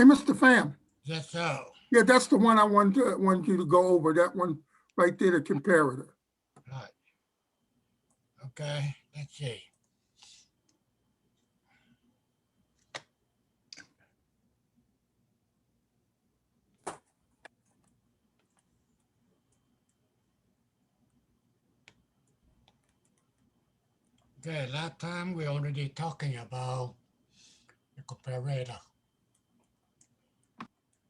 Hey, Mr. Pham. Yes, sir. Yeah, that's the one I wanted you to go over. That one right there, the comparator. Right. Okay, let's see. Okay, last time we already talking about the comparator.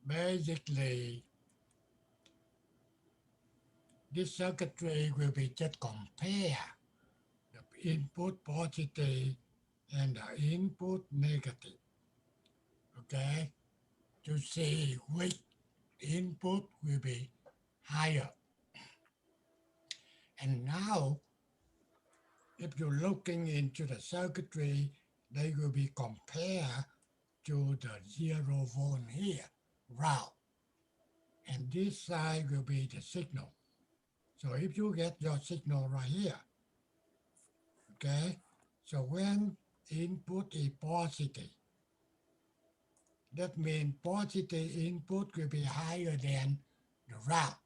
Basically, this circuitry will be just compare the input positive and the input negative. Okay, to see which input will be higher. And now, if you're looking into the circuitry, they will be compared to the 0 volt here, route. And this side will be the signal. So if you get your signal right here, okay, so when input is positive, that means positive input will be higher than the route.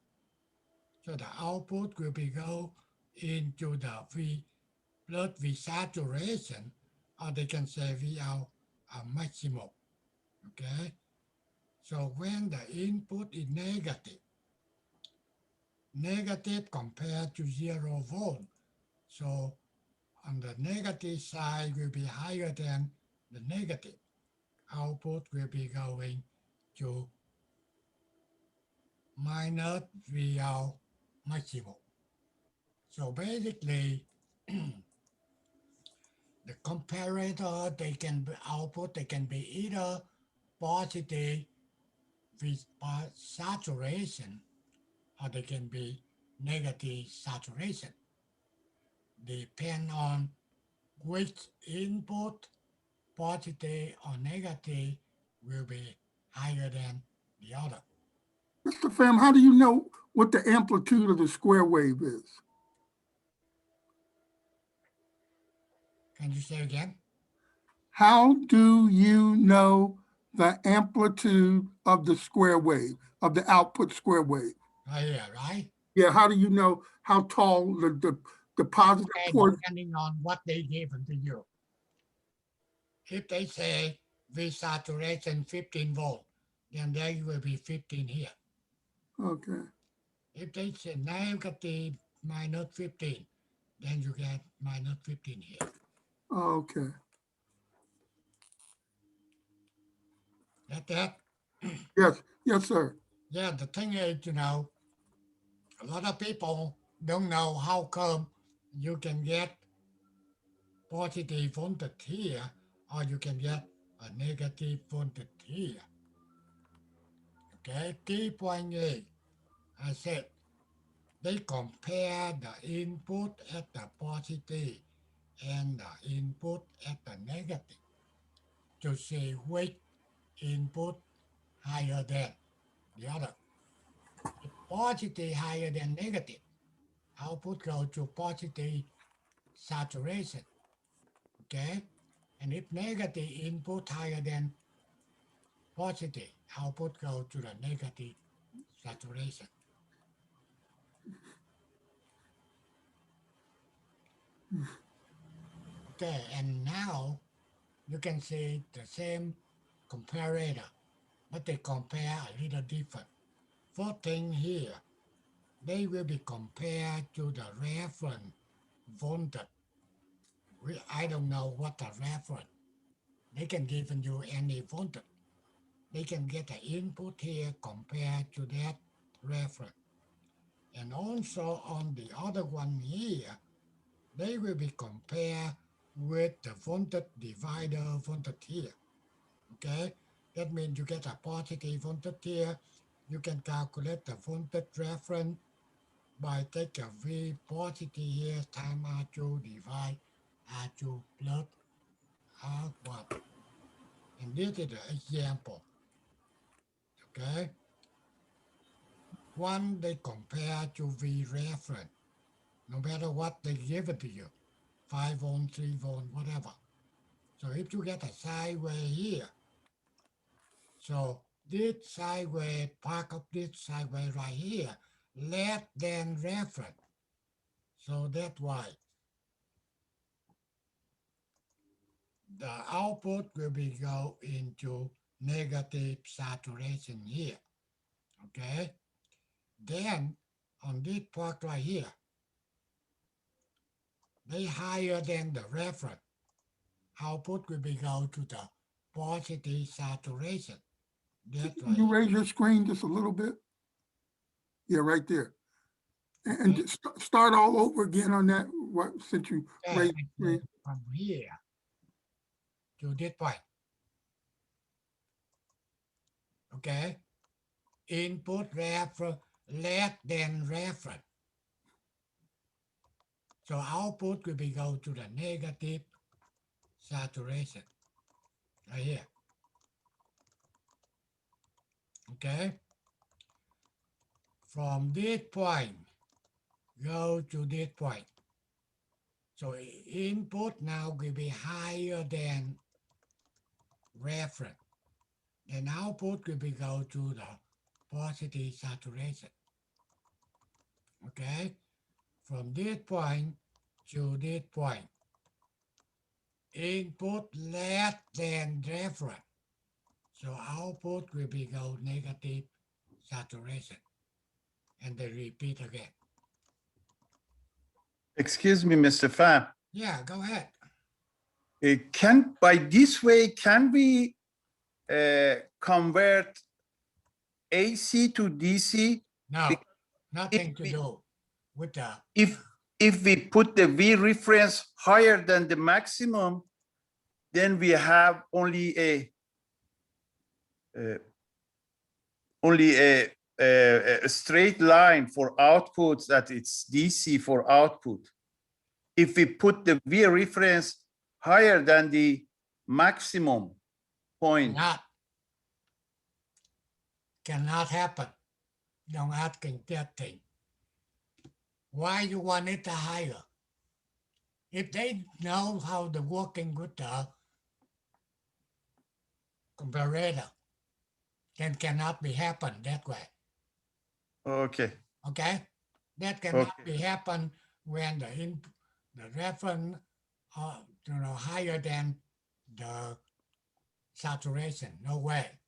So the output will be go into the V plus V saturation, or they can say V out maximum. Okay. So when the input is negative compared to 0 volt, so on the negative side will be higher than the negative. Output will be going to minus V out maximum. So basically, the comparator, they can be output, they can be either positive with saturation, or they can be negative saturation. Depend on which input, positive or negative, will be higher than the other. Mr. Pham, how do you know what the amplitude of the square wave is? Can you say again? How do you know the amplitude of the square wave, of the output square wave? Right here, right? Yeah, how do you know how tall the positive Okay, portion? depending on what they given to you. If they say V saturation 15 volt, then there will be 15 here. Okay. If they say negative minus 15, then you get minus 15 here. Okay. That? Yes. Yes, sir. Yeah, the thing is, a lot of people don't know how come you can get positive voltage here, or you can get a negative voltage here. Okay, key point is, I said, they compare the input at the positive and the input at the negative to see which input higher than the other. If positive higher than negative, output goes to positive saturation. Okay? And if negative input higher than positive, output goes to the negative saturation. Okay, and now you can see the same comparator, but they compare a little different. First thing here, they will be compared to the reference voltage. I don't know what the reference. They can give you any voltage. They can get the input here compared to that reference. And also on the other one here, they will be compared with the voltage divider voltage here. Okay, that means you get a positive voltage here. You can calculate the voltage reference by take a V positive here times R2 divide R2 plus R1. And this is the example. Okay, one they compare to V reference, no matter what they give it to you, 5 volt, 3 volt, whatever. So if you get a sideway here, So this sine wave, part of this sine wave right here, less than reference. So that's why the output will be go into negative saturation here. Okay. Then on this part right here, they higher than the reference. Output will be go to the positive saturation. That's Can right. you raise your screen just a little bit? Yeah, right there. And Okay. just start all over again on that, since you Okay, raised I the go screen. from here to this point. Okay. Input reference less than reference. So output will be go to the negative saturation right here. Okay. From this point, go to this point. So input now will be higher than reference. And output will be go to the positive saturation. Okay. From this point to this point, input less than reference. So output will be go negative saturation. And they repeat again. Excuse me, Mr. Pham. Yeah, go ahead. Can by this way can we convert AC to DC? No, Because nothing to do with the if we put the V reference higher than the maximum, then we have only a straight line for output that it's DC for output. If we put the V reference higher than the maximum point, cannot happen. Don't asking that thing. Why you want it higher? If they know how to working with the comparator, then cannot be happen that way. okay. Okay, that cannot Okay. be happen when the reference higher than the saturation. No way.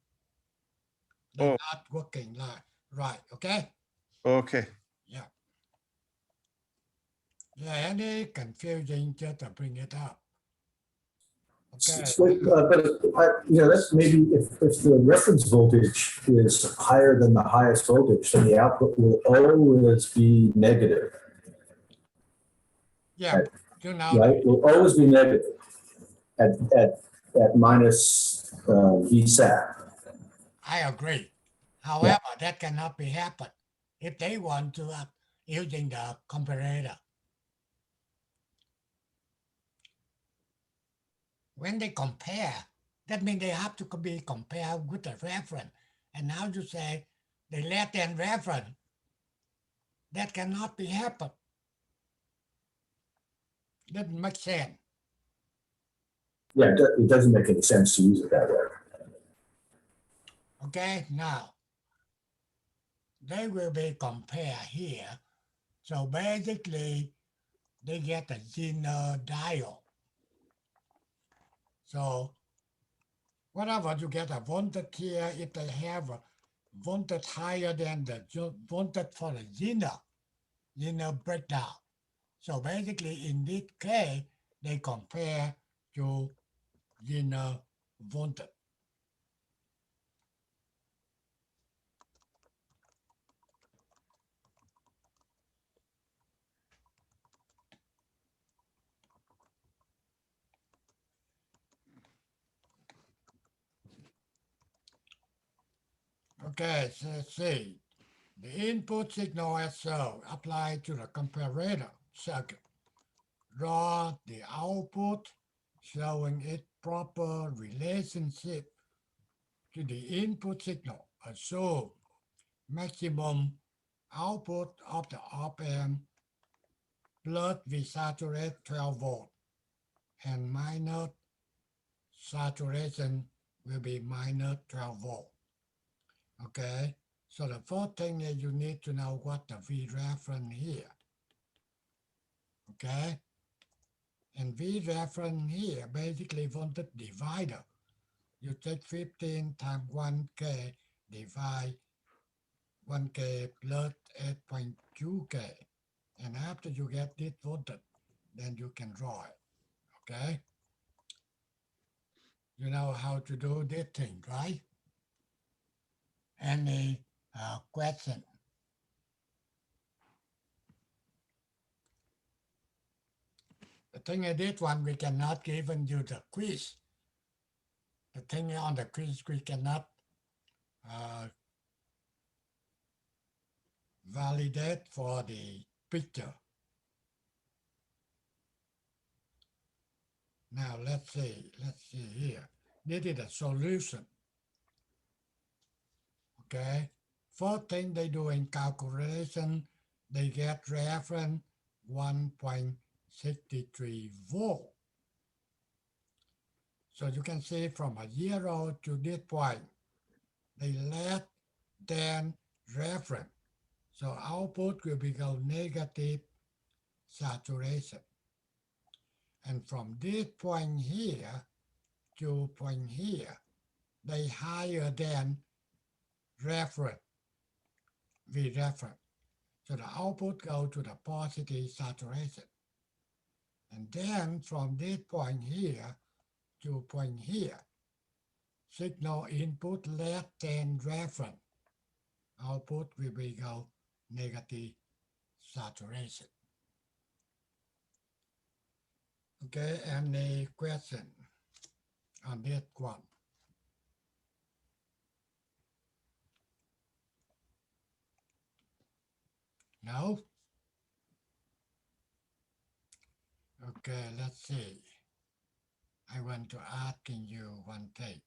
They're not working right. Okay. Okay. Yeah. Yeah. Any confusing, just to bring it up. Okay. That's maybe if the reference voltage is higher than the highest voltage, then the output will always be negative, Yeah. You know, right? Will always be negative at minus VSAT. I agree. However, that cannot be happen if they want to using the comparator. When they compare, that means they have to be compared with the reference. And now you say they less than reference. That cannot be happen. Doesn't make sense. Yeah, it doesn't make any sense to use it that way. Okay, now they will be compared here. So basically, they get a Zener diode. So whatever you get a voltage here, if they have a voltage higher than the voltage for the Zener breakdown. So basically, in this case, they compare to Zener voltage. Okay, so let's see. The input signal as so applied to the comparator circuit. Draw the output showing its proper relationship to the input signal. Assume maximum output of the op-amp plus we saturate 12 volt and minus saturation will be minus 12 volt. Okay, so the first thing is you need to know what the V reference here. Okay, and V reference here basically voltage divider. You take 15 times 1K divide 1K plus 8.2K. And after you get this voltage, then you can draw it. Okay? You know how to do this thing, right? Any question? The thing is, this one we cannot give you the quiz. The thing on the quiz we cannot validate for the picture. Now let's see here. This is the solution. Okay. First thing they do in calculation, they get reference 1.63 volt. So you can see from a 0 to this point, they less than reference. So output will become negative saturation. And from this point here to point here, they higher than reference, V reference. So the output go to the positive saturation. And then from this point here to point here, signal input less than reference, output will go negative saturation. Okay, any question on this one? No? Okay, let's see. I want to asking you one thing.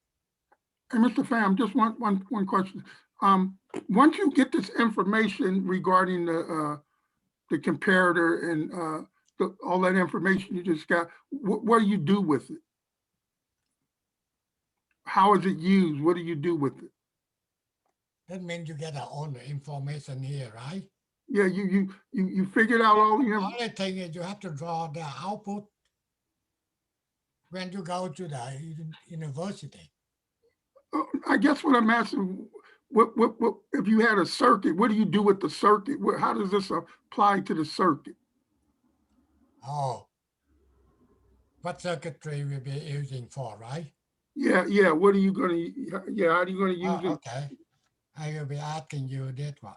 Hey, Mr. Pham, just one question. Once you get this information regarding the comparator and all that information you just got, what do you do with it? How is it used? What do you do with it? That means you get all the information here, right? Yeah, you figured out all the The information. only thing is you have to draw the output when you go to the university. I guess what I'm asking, what if you had a circuit, what do you do with the circuit? How does this apply to the circuit? Oh, what circuitry we'll be using for, right? Yeah. What are you gonna? Yeah, how are you gonna use it? Okay, I will be asking you this one.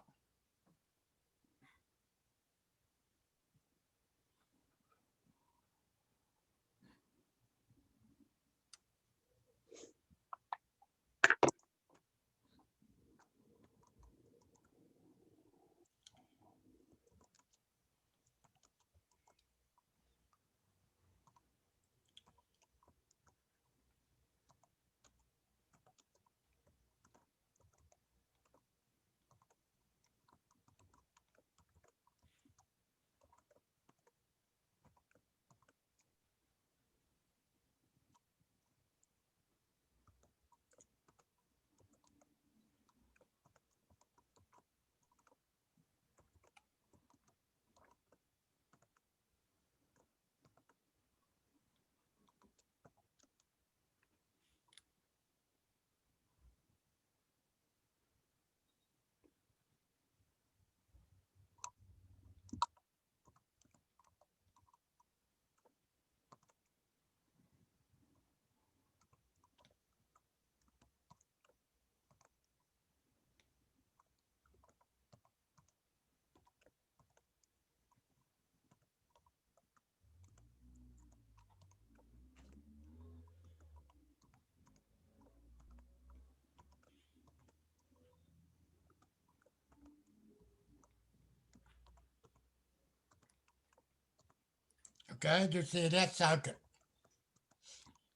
Okay, you see that circuit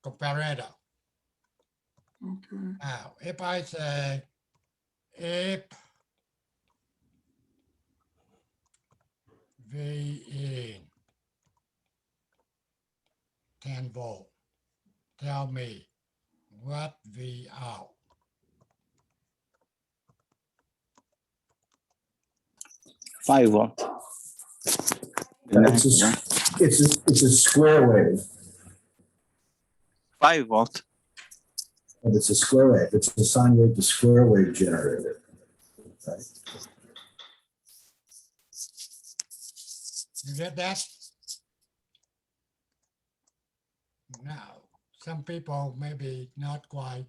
comparator. Okay. Now, if I say if V in 10 volt, tell me what V out? 5 volt. It's a square wave, 5 volt. and it's a square wave. It's a sine wave to square wave generator. Right? You get that? Now, some people maybe not quite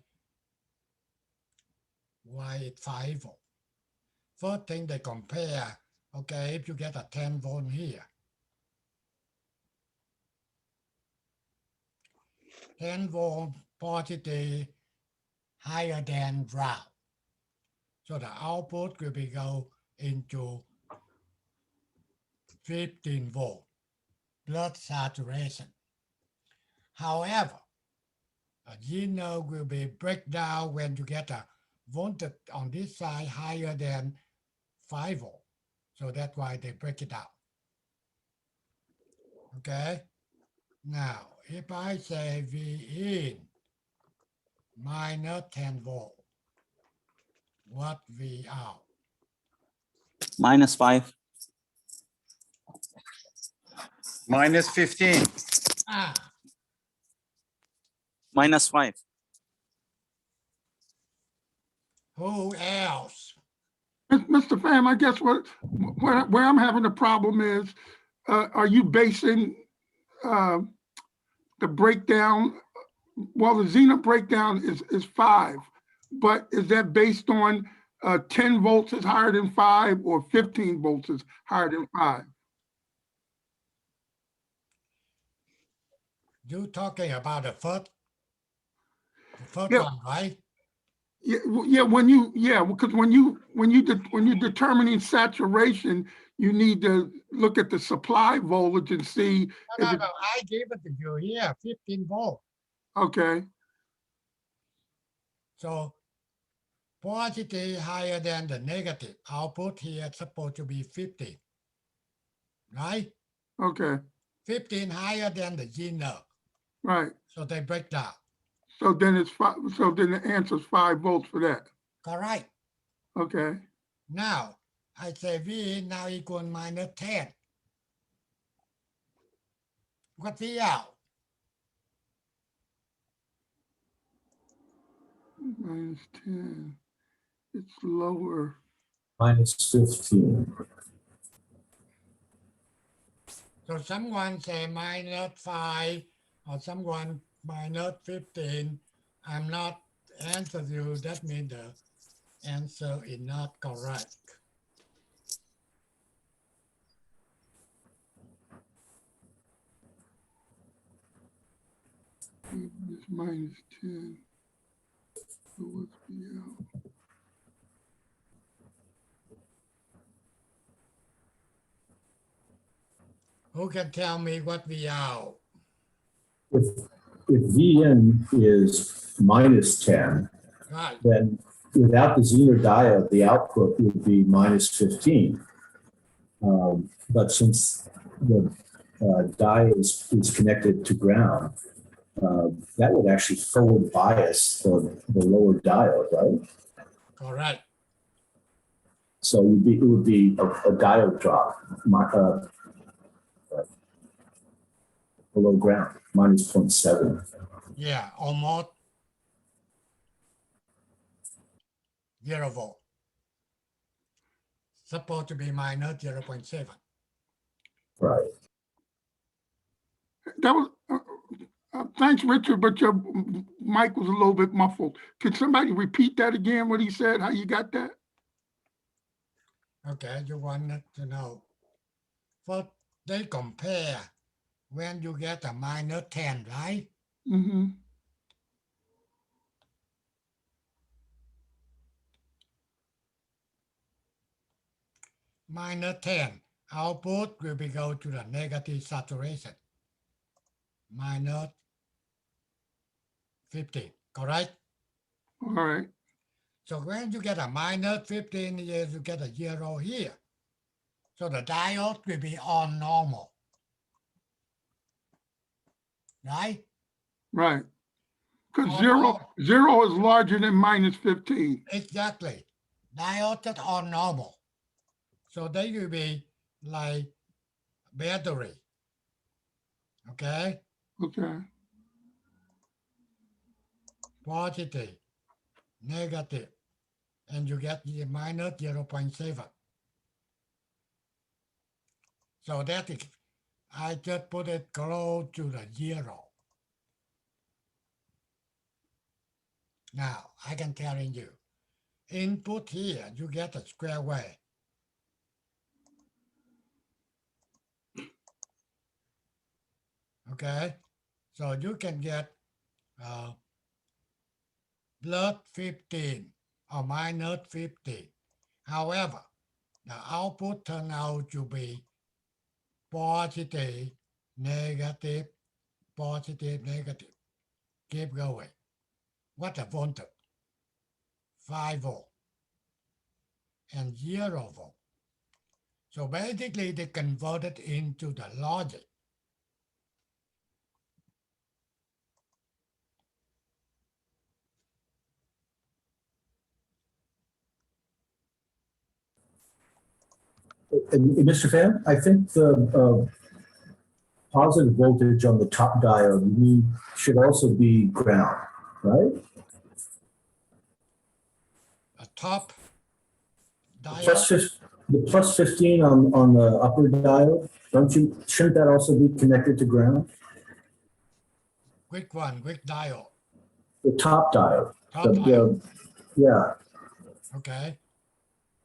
why it's 5 volt. First thing they compare, okay, if you get a 10 volt here, 10 volt positive higher than ground. So the output will be go into 15 volt blood saturation. However, a geno will be break down when you get a voltage on this side higher than 5 volt. So that's why they break it out. Okay. Now, if I say V in minus 10 volt, what V out? -5. -15. Ah, -5. who else? Mr. Pham, I guess where I'm having a problem is, are you basing the breakdown? Well, the Zener breakdown is 5, but is that based on 10 volts is higher than 5 or 15 volts is higher than 5? You talking about the first Yeah. one, right? Yeah, because when you're determining saturation, you need to look at the supply voltage and see No, if no, I gave it to you here, 15 volt. okay. So positive higher than the negative. Output here is supposed to be 50, right? Okay, 15 higher than the Zener. right. So they break down. So then it's 5. So then the answer is 5 volts for that. Correct. Okay. Now, I say V now equal minus 10. What V out? -10. It's lower. -15. So someone say -5 or someone -15. I'm not answer you. That means the answer is not correct. It's -10. So what's the out? Who can tell me what V out? If Vn is -10, Right. then without the Zener diode, the output would be -15. But since the diode is connected to ground, that would actually forward bias the lower diode, right? Correct. So it would be a diode drop below ground, -0.7. Yeah, almost 0 volt. Supposed to be minus 0.7. Right. That was, thanks, Richard, but your mic was a little bit muffled. Could somebody repeat that again, what he said, how you got that? Okay, you wanted to know. First, they compare when you get a -10, right? Mm-hmm. -10, output will be go to the negative saturation. -50, correct? All right. So when you get a -15, yes, you get a 0 here. So the diode will be on normal. Right? Right. Because zero is larger than minus 15. Exactly. Diodes that are normal. So they will be like battery. Okay? Okay, Positive, negative, and you get the minus 0.7. So that is, I just put it close to the 0. Now, I can tell you, input here, you get a square wave. Okay? So you can get plus 15 or minus 15. However, the output turn out to be positive, negative, positive, negative. Keep going. What a voltage? 5 volt and 0 volt. So basically they converted into the logic. And Mr. Pham, I think the positive voltage on the top diode should also be ground, right? A top diode. The plus 15 on the upper diode, shouldn't that also be connected to ground? Which one? Which diode? The top diode. Top diode. Yeah, Okay.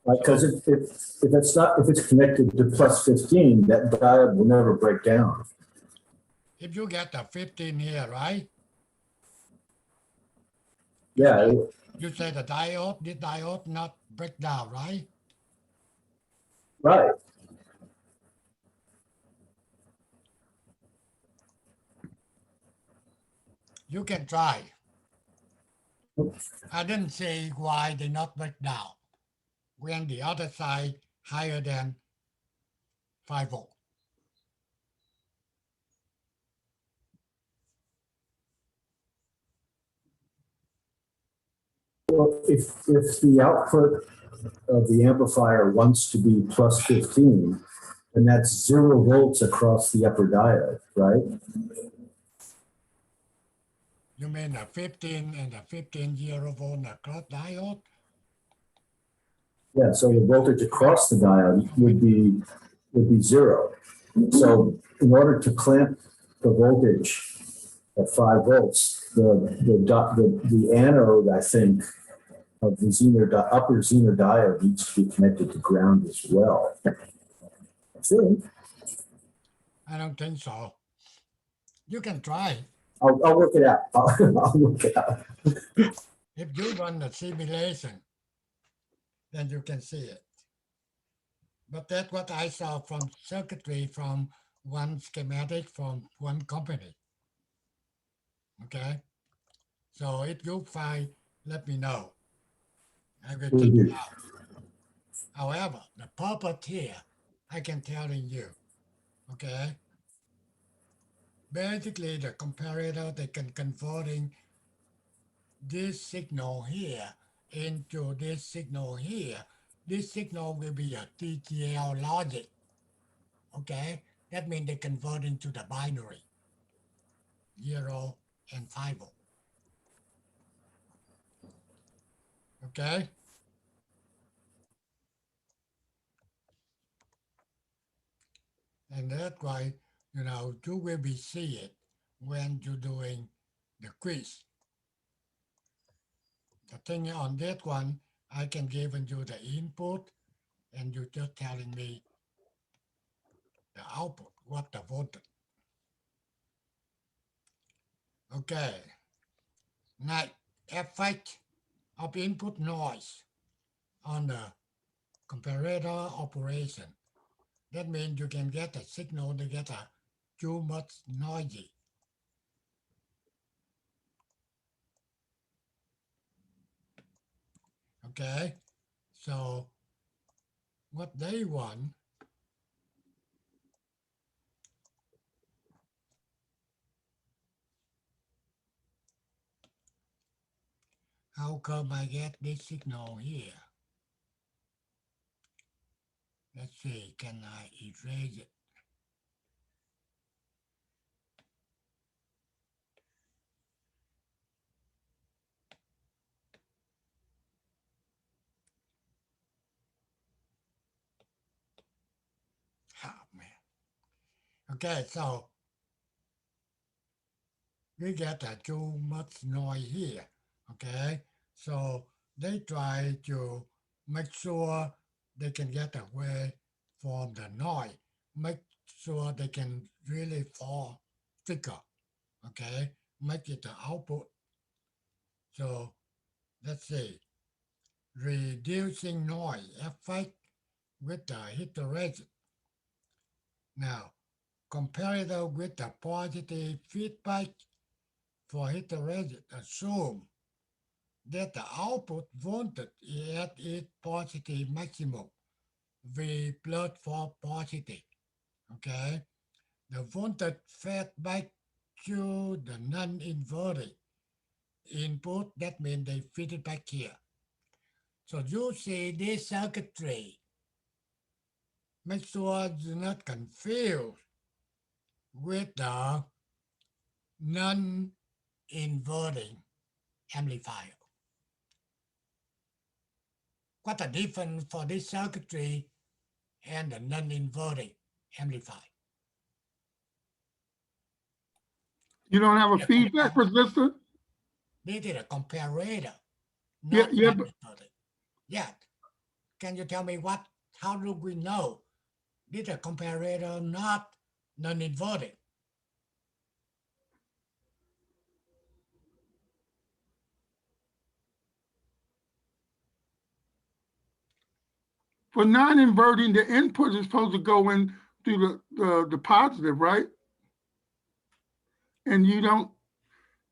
because if it's connected to plus 15, that diode will never break down. If you get a 15 here, right? Yeah, You say the diode, this diode not break down, right? right. You can try. I didn't say why they not break down when the other side higher than 5 volt. Well, if the output of the amplifier wants to be plus 15, then that's 0 volts across the upper diode, right? You mean a 15 and a 15 0 volt across diode? Yeah, so the voltage across the diode would be 0. So in order to clamp the voltage at 5 volts, the anode, I think, of the upper Zener diode needs to be connected to ground as well. I think. I don't think so. You can try. I'll work it out. I'll work it out. If you run the simulation, then you can see it. But that's what I saw from circuitry from one schematic from one company. Okay? So if you find, let me know. I will check it out. However, the purpose here, I can tell you, okay? Basically, the comparator, they can converting this signal here into this signal here. This signal will be a TTL logic, okay? That means they convert into the binary, 0 and 5 volt. Okay? And that's why, you will be see it when you're doing the quiz. The thing on that one, I can give you the input and you're just telling me the output, what the voltage. Okay. Now, effect of input noise on the comparator operation. That means you can get a signal to get a too much noisy. Okay, so what they want How come I get this signal here? Let's see, can I erase it? Oh, man. Okay, so we get too much noise here. Okay, so they try to make sure they can get away from the noise, make sure they can really fall thicker. Okay, make it the output. So let's see, reducing noise effect with the heterogeneity. Now, comparator with the positive feedback for heterogeneity assume that the output voltage is at its positive maximum, V plus for positive. Okay, the voltage fed back to the non-inverting input. That means they feed it back here. So you see this circuitry. Make sure do not confuse with the non-inverting amplifier. What the difference for this circuitry and the non-inverting amplifier? You don't have a Yeah, feedback resistor? This is a comparator, Yeah, not yeah, but non-inverting. Yeah. Can you tell me how do we know this is a comparator, not non-inverting? for non-inverting, the input is supposed to go in through the positive, right? And you don't,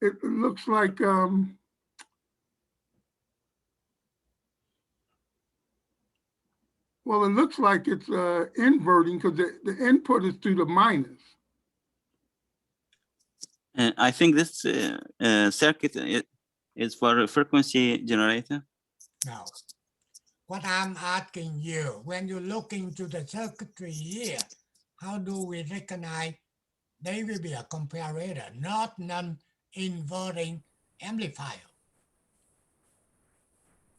it looks like, well, it looks like it's inverting because the input is through the minus. I think this circuit is for a frequency generator. No. What I'm asking you, when you look into the circuitry here, how do we recognize they will be a comparator, not non-inverting amplifier?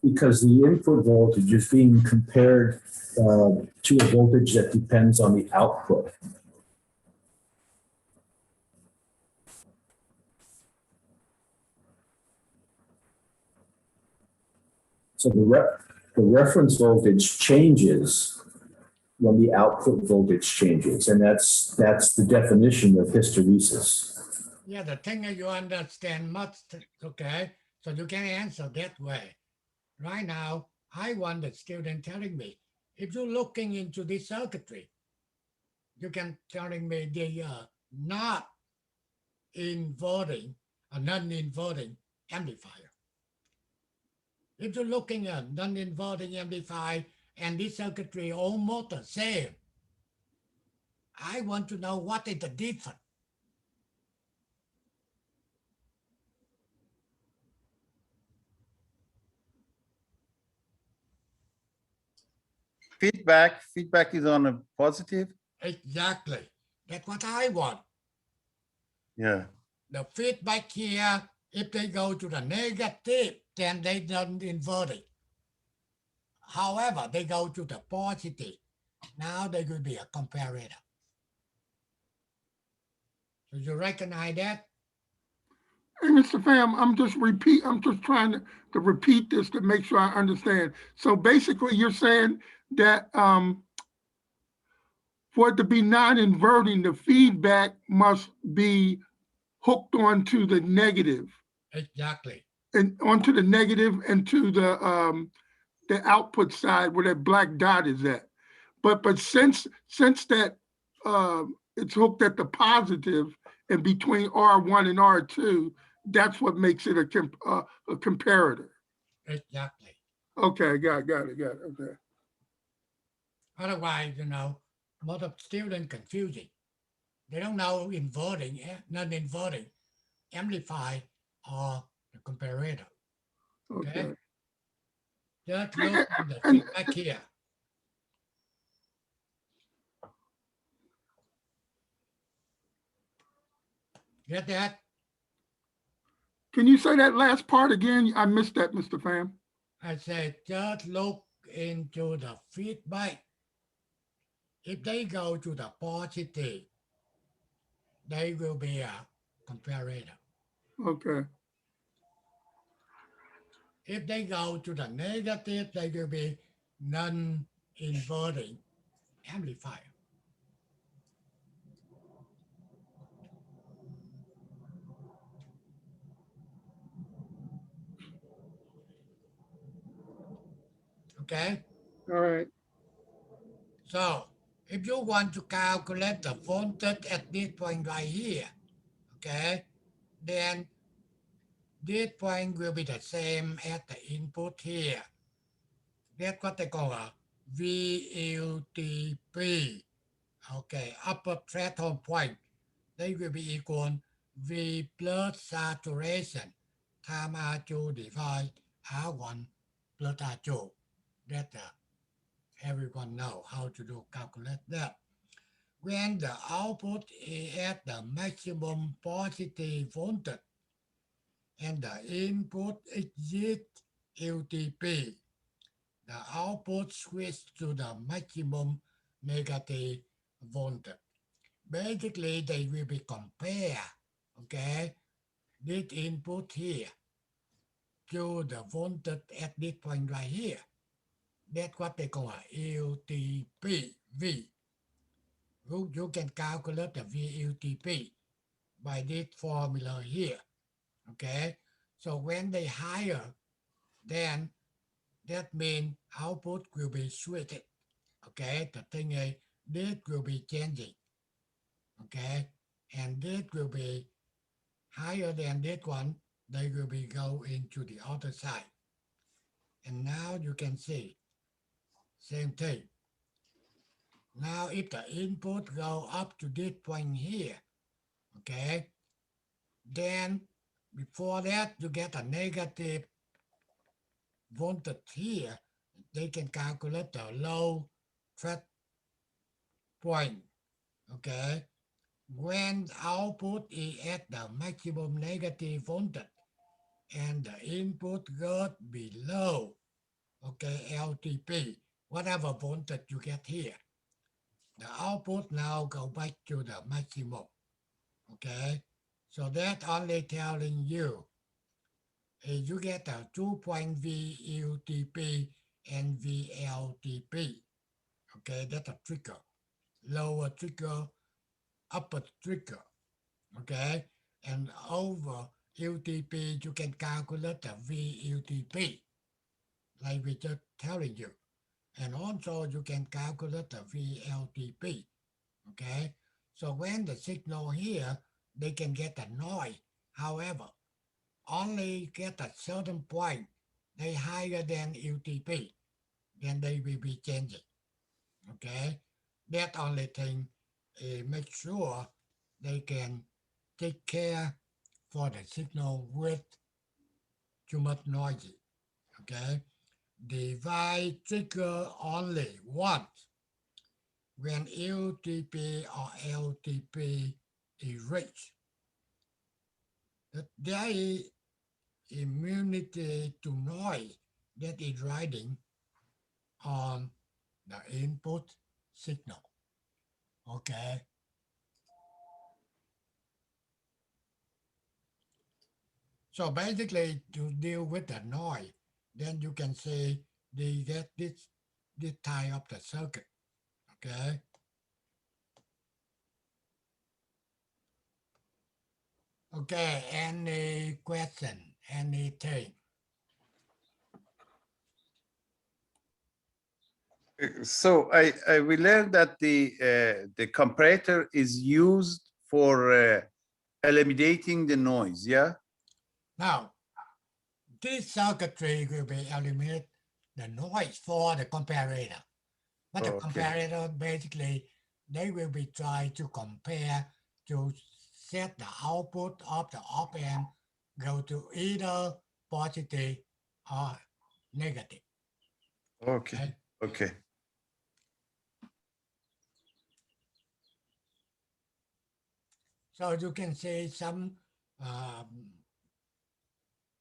Because the input voltage is being compared to a voltage that depends on the output. So the reference voltage changes when the output voltage changes, and that's the definition of hysteresis. Yeah, the thing that you understand much, okay? So you can answer that way. Right now, I want the student telling me, if you're looking into this circuitry, you can telling me they are not inverting a non-inverting amplifier. If you're looking at non-inverting amplifier and this circuitry almost the same, I want to know what is the difference. Feedback is on a positive. Exactly. That's what I want. Yeah. The feedback here, if they go to the negative, then they don't invert it. However, they go to the positive. Now they will be a comparator. So you recognize that? Hey, Mr. Pham, I'm just trying to repeat this to make sure I understand. So basically you're saying that for it to be non-inverting, the feedback must be hooked onto the negative Exactly. and onto the negative and to the output side where that black dot is at. But since that it's hooked at the positive and between R1 and R2, that's what makes it a comparator. Exactly. Okay, got it. Okay. Otherwise, most of students confusing. They don't know inverting, non-inverting, amplify, or the comparator. Okay. Just look in the And- feedback here. Get that? Can you say that last part again? I missed that, Mr. Pham. I said, just look into the feedback. If they go to the positive, they will be a comparator. Okay. If they go to the negative, they will be non-inverting amplifier. Okay? All right. So if you want to calculate the voltage at this point right here, okay, then this point will be the same as the input here. That's what they call a VLTP. Okay, upper threshold point. They will be equal V plus saturation times R2 divided R1 plus R2. That everyone know how to do calculate that. When the output is at the maximum positive voltage and the input exceeds LTP, the output switch to the maximum negative voltage. Basically, they will be compare, okay, this input here to the voltage at this point right here. That's what they call a LTP V. You can calculate the VLTP by this formula here, okay? So when they higher, then that means output will be switched, okay? The thing is, this will be changing, okay? And this will be higher than this one, they will be go into the other side. And now you can see, same thing. Now if the input go up to this point here, okay, then before that you get a negative voltage here, they can calculate the low thread point, okay? When output is at the maximum negative voltage and the input goes below, okay, LTP, whatever voltage you get here, the output now go back to the maximum, okay? So that only telling you you get a 2-point VLTP and VLTP. Okay, that's a trigger. Lower trigger, upper trigger. Okay, and over LTP, you can calculate the VLTP, like we just telling you. And also you can calculate the VLTP. Okay, so when the signal here, they can get a noise. However, only get a certain point, they higher than UTP, then they will be changing. Okay, that only thing make sure they can take care for the signal with too much noisy. Okay, device trigger only once when UTP or LTP is reached. There is immunity to noise that is riding on the input signal. Okay. So basically to deal with the noise, then you can say they get this type of the circuit. Okay. Okay, any question, anything? So I we learned that the comparator is used for eliminating the noise. Yeah. Now, this circuitry will be eliminate the noise for the comparator. But the Okay. comparator basically, they will be trying to compare to set the output of the op amp go to either positive or negative. Okay, Okay. okay. So you can see some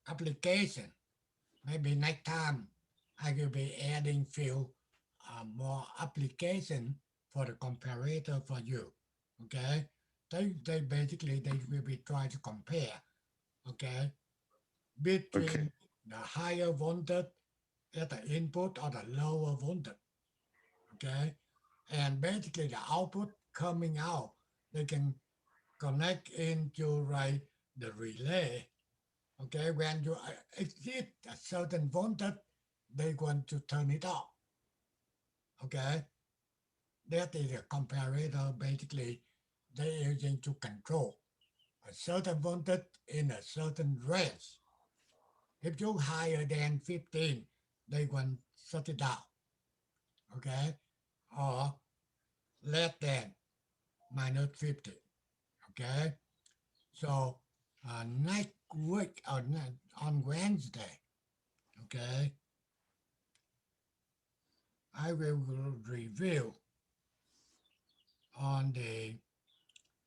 application. Maybe next time I will be adding few more application for the comparator for you. Okay. They basically they will be trying to compare. Okay. Between the higher voltage at the input or the lower voltage. Okay. And basically the output coming out, they can connect into the relay. Okay, when you exceed a certain voltage, they want to turn it off. Okay, that is a comparator. Basically, they are using to control a certain voltage in a certain range. If you higher than 15, they want shut it down. Okay, or less than minus 50. Okay, so next week or on Wednesday, okay, I will review on the,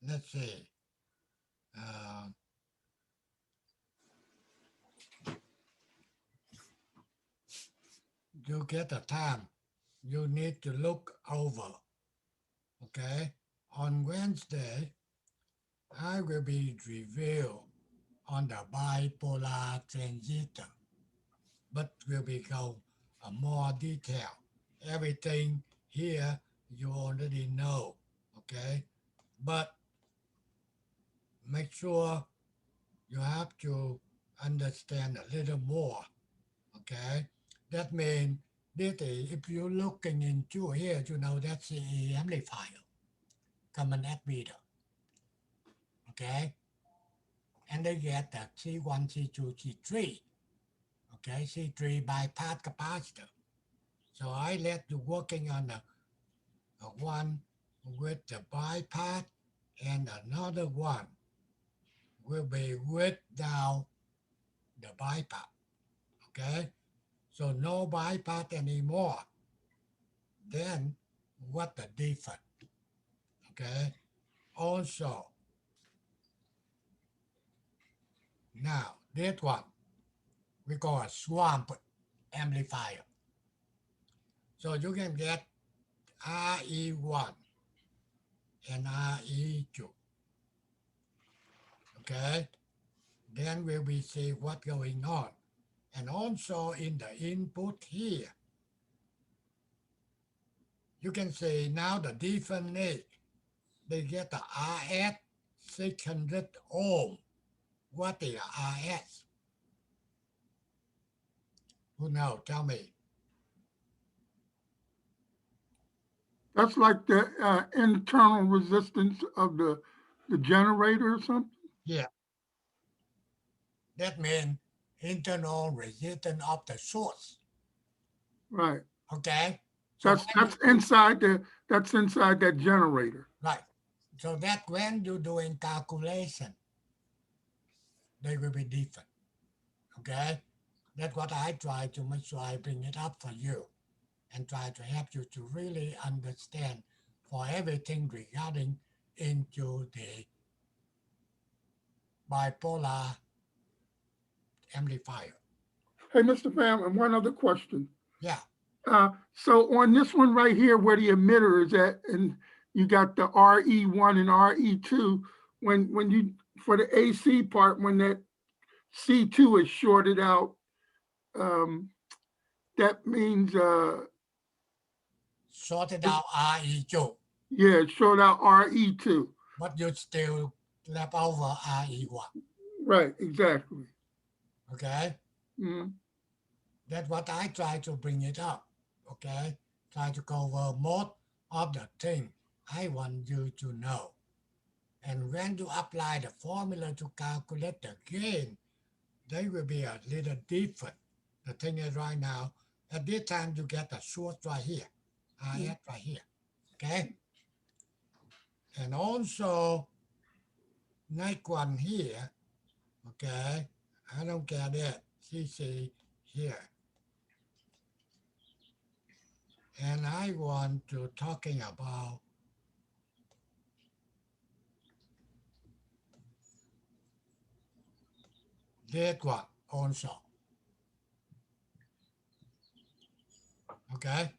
let's see, uh, you get a time, you need to look over, okay? On Wednesday, I will be review on the bipolar transistor, but will be go more detail. Everything here you already know, okay? But make sure you have to understand a little more, okay? That means that if you're looking into here, you know that's the amplifier, common meter, okay? And they get the C1, C2, C3, okay? C3 bypass capacitor. So I let you working on the one with the bypass and another one will be without the bypass, okay? So no bypass anymore. Then what the difference? Okay. Also, now this one we call a swamp amplifier. So you can get RE1 and RE2. Okay. Then we will see what's going on. And also in the input here, you can see now the difference is they get the RS 600 ohm. What is RS? Who knows? Tell me. That's like the internal resistance of the generator or something? Yeah. That means internal resistance of the source. Right. Okay. So That's inside that generator. right. So that when you're doing calculation, they will be different. Okay. That's what I try to make sure I bring it up for you and try to help you to really understand for everything regarding into the bipolar amplifier. Hey, Mr. Pham, and one other question. Yeah. So on this one right here where the emitter is at, and you got the RE1 and RE2, when you, for the AC part, when that C2 is shorted out, that means, Sorted out RE2, yeah, it short out RE2. but you still left over RE1. Right, exactly. Okay. Mhm. That's what I try to bring it up. Okay. Try to cover most of the thing I want you to know. And when you apply the formula to calculate the gain, they will be a little different. The thing is right now, at this time you get the source right here, RS right here. Okay. And also next one here, okay, I don't care that. CC here. And I want to talking about that one also. Okay.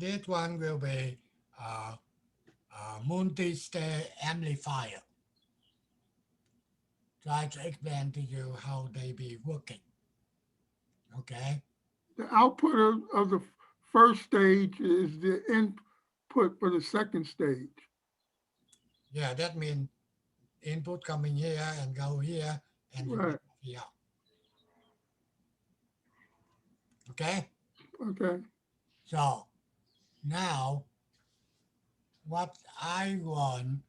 That one will be multi-stage amplifier. Try to explain to you how they be working. Okay. The output of the first stage is the input for the second stage. Yeah, that means input coming here and go here and you Right. get here. Okay. Okay. So now what I want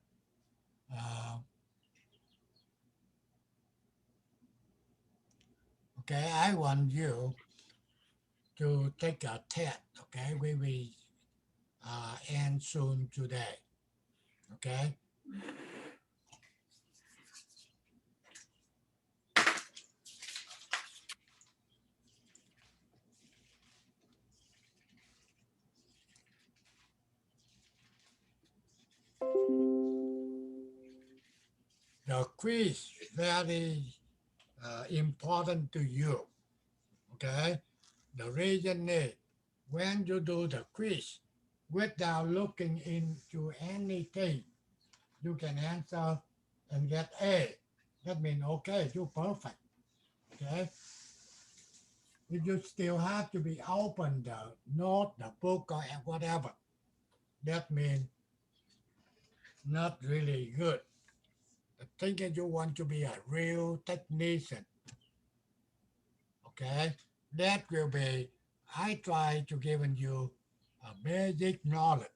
okay, I want you to take a test. Okay, we will end soon today. Okay. The quiz very important to you. Okay. The reason is when you do the quiz without looking into anything, you can answer and get A. That means okay, you're perfect. Okay. If you still have to be open the note, the book, or whatever, that means not really good. The thing is you want to be a real technician. Okay, that will be, I try to give you a basic knowledge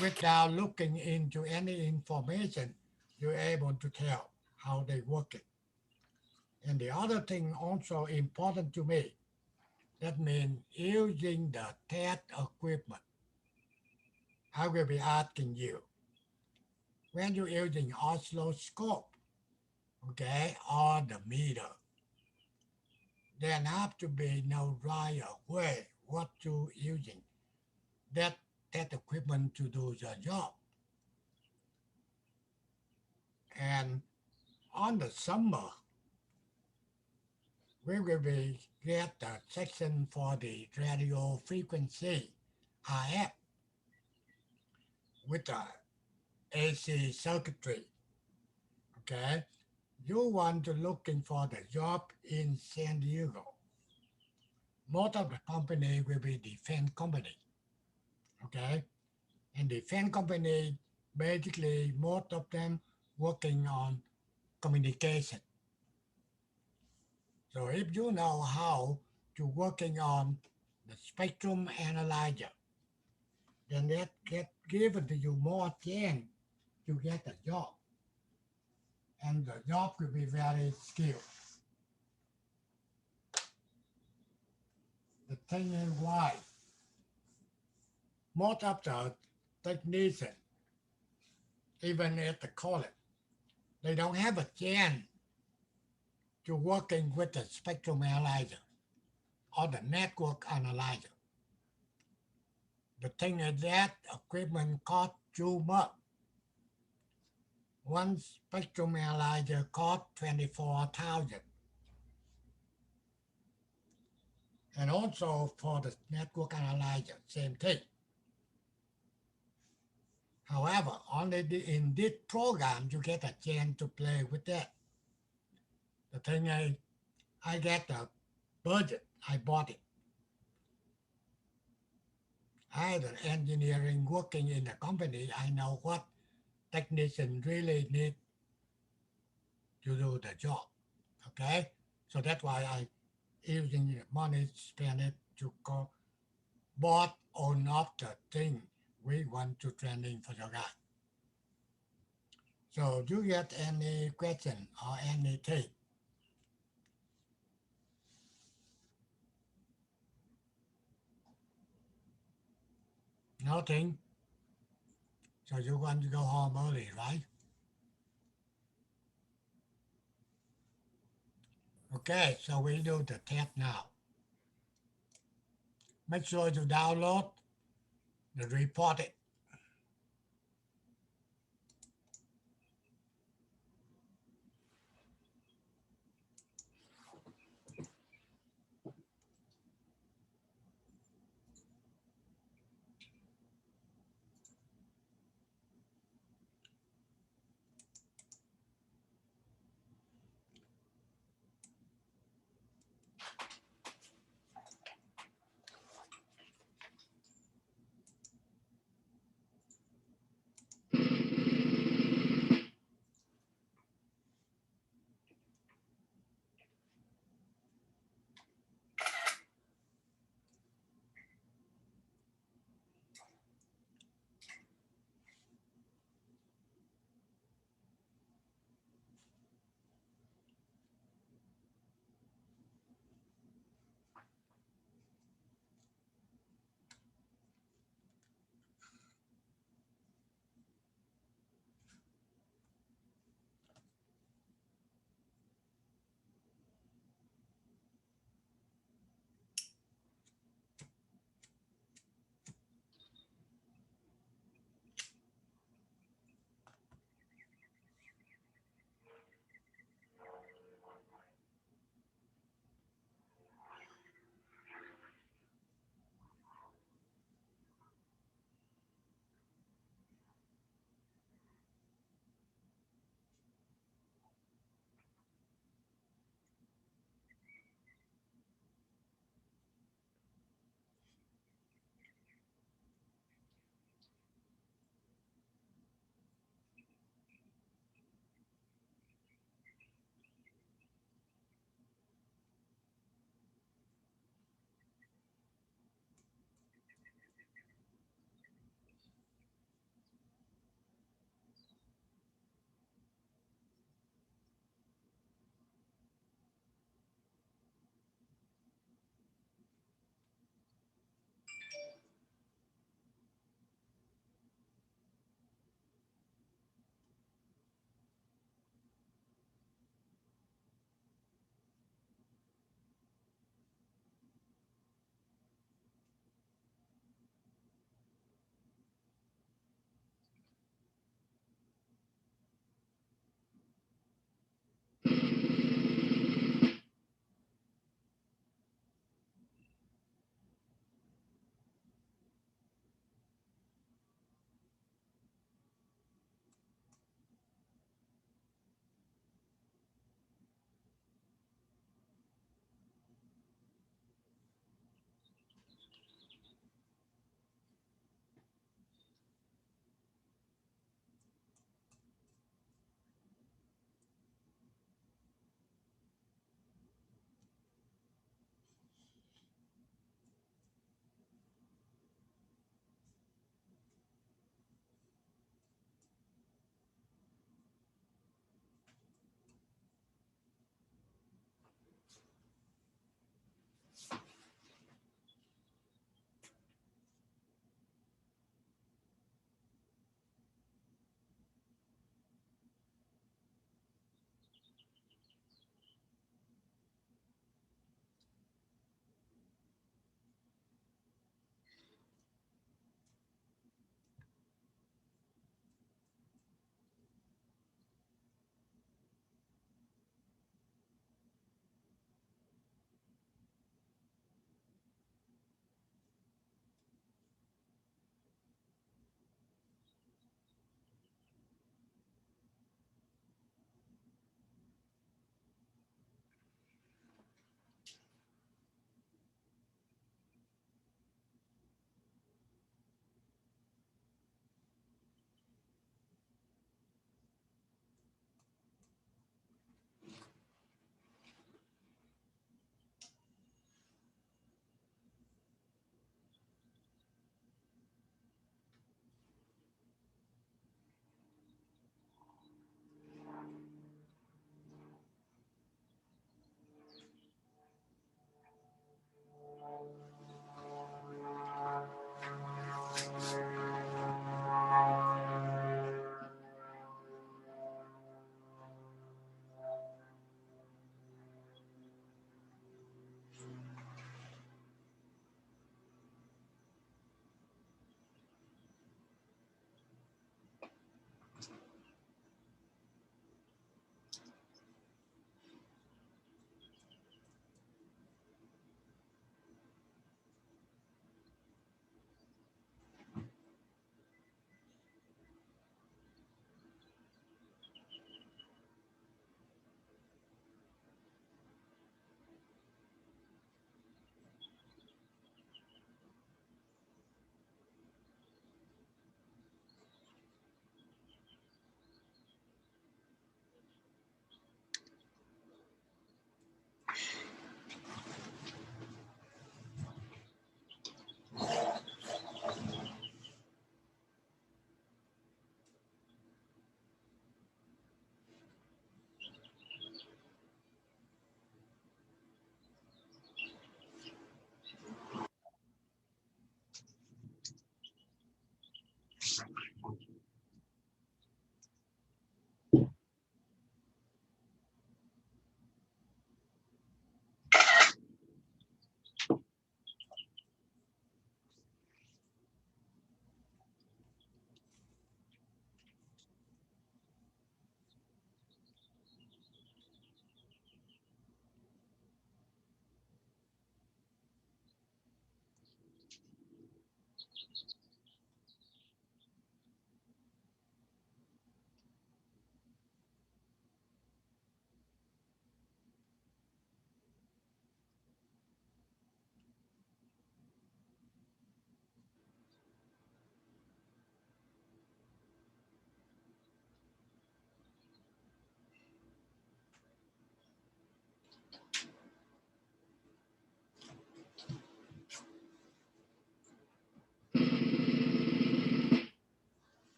without looking into any information, you're able to tell how they work it. And the other thing also important to me, that means using the test equipment. I will be asking you, when you're using oscilloscope, okay, or the meter, there have to be no right way what you're using that equipment to do the job. And on the summer, we will be get the section for the radio frequency RF with the AC circuitry. Okay, you want to looking for the job in San Diego. Most of the company will be defense company. Okay, and defense company basically most of them working on communication. So if you know how to working on the spectrum analyzer, then that get given to you more chance to get a job. And the job will be very skilled. The thing is why most of the technicians, even at the college, they don't have a chance to working with the spectrum analyzer or the network analyzer. The thing is that equipment costs too much. One spectrum analyzer costs 24,000. And also for the network analyzer, same thing. However, only in this program you get a chance to play with that. The thing is, I get the budget, I bought it. I had an engineering working in the company, I know what technicians really need to do the job. Okay? So that's why I using the money spend it to go bought on of the thing we want to training for your guy. So do you get any question or anything? Nothing. So you want to go home early, right? Okay, so we do the test now. Make sure you download the report it.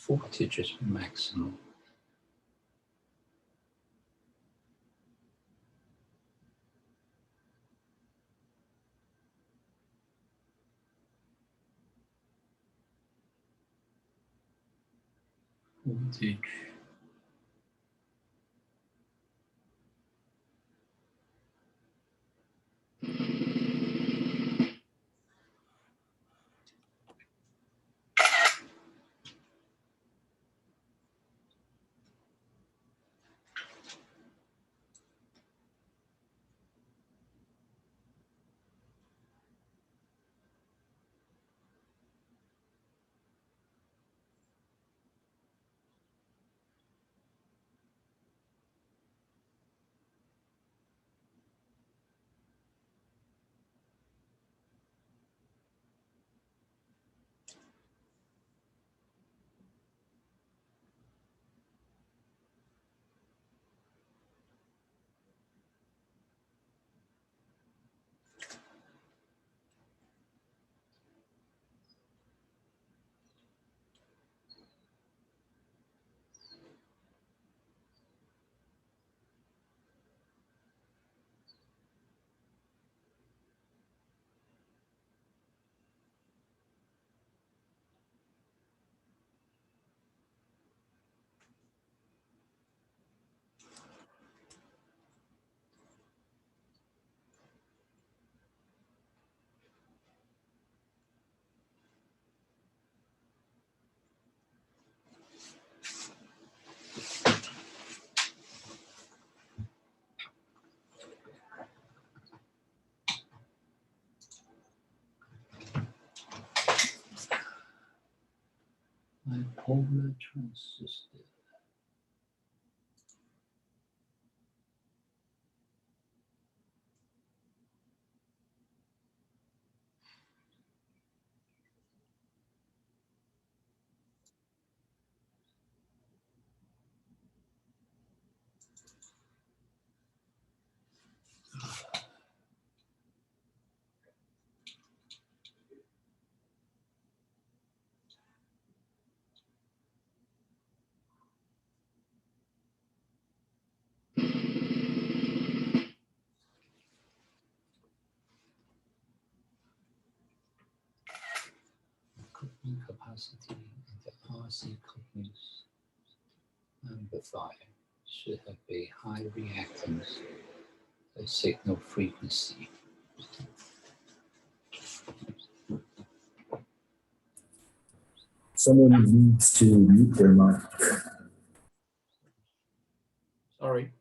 voltage maximum. Voltage. Bipolar transistor. Coupling capacity in the RC coupling amplifier should have a high reactance signal frequency. Someone needs to mute their mic. Sorry.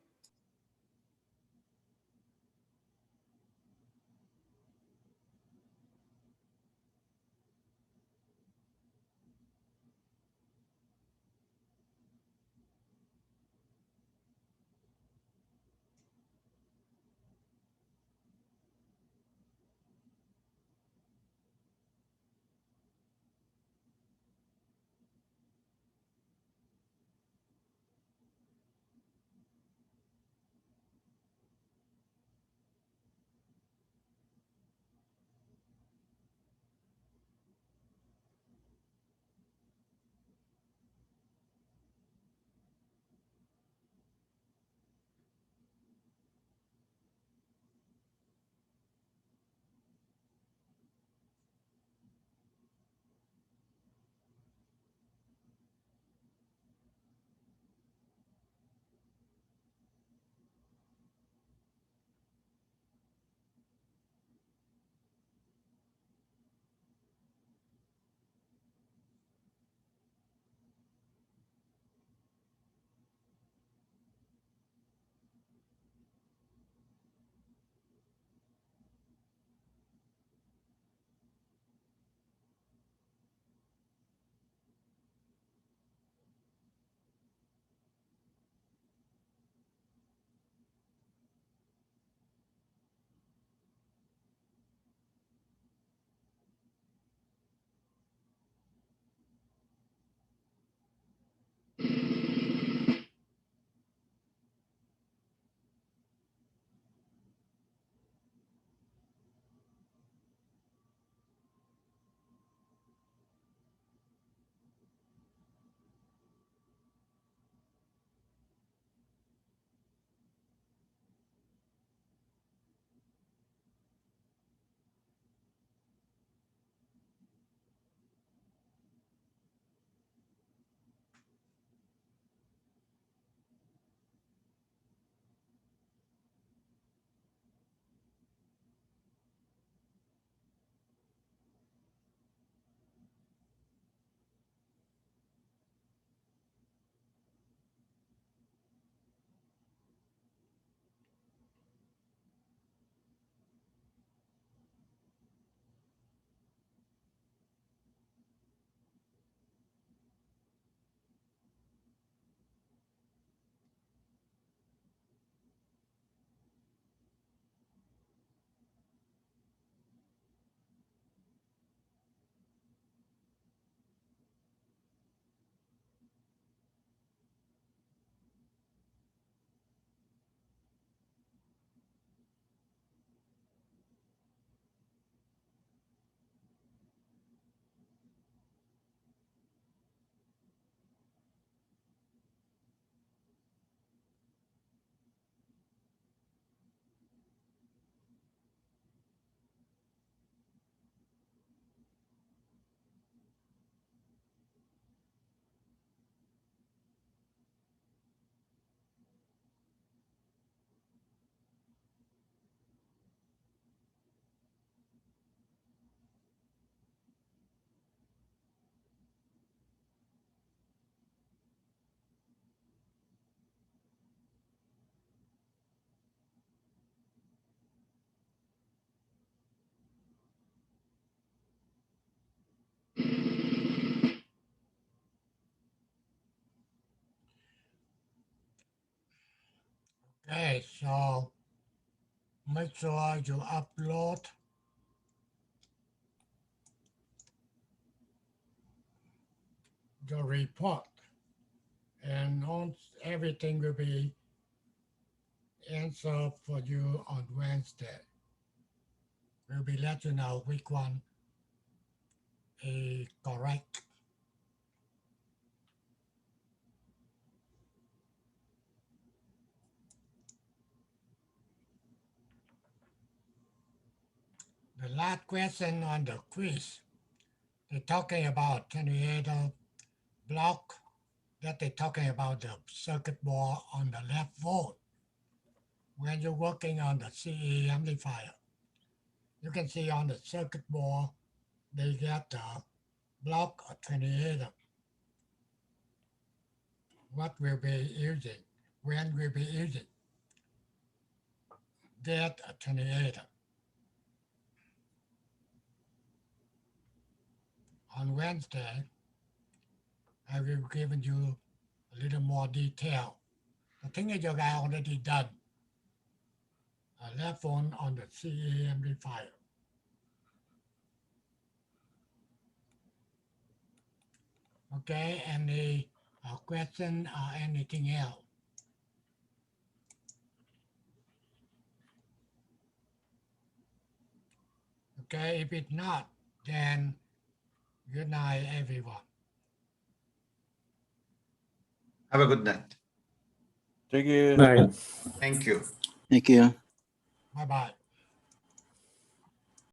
Okay, so make sure you upload the report, and everything will be answered for you on Wednesday. We'll be let you know which one is correct. The last question on the quiz, they're talking about 28 block, that they're talking about the circuit board on the left volt. When you're working on the CE amplifier, you can see on the circuit board, they get the block of 28. What we'll be using, when we'll be using that 28. On Wednesday, I will give you a little more detail. The thing is you guys already done a left one on the CE amplifier. Okay, any question or anything else? Okay, if it's not, then good night, everyone. Have a good night. Thank you. Right. Thank you. Thank you. Bye-bye.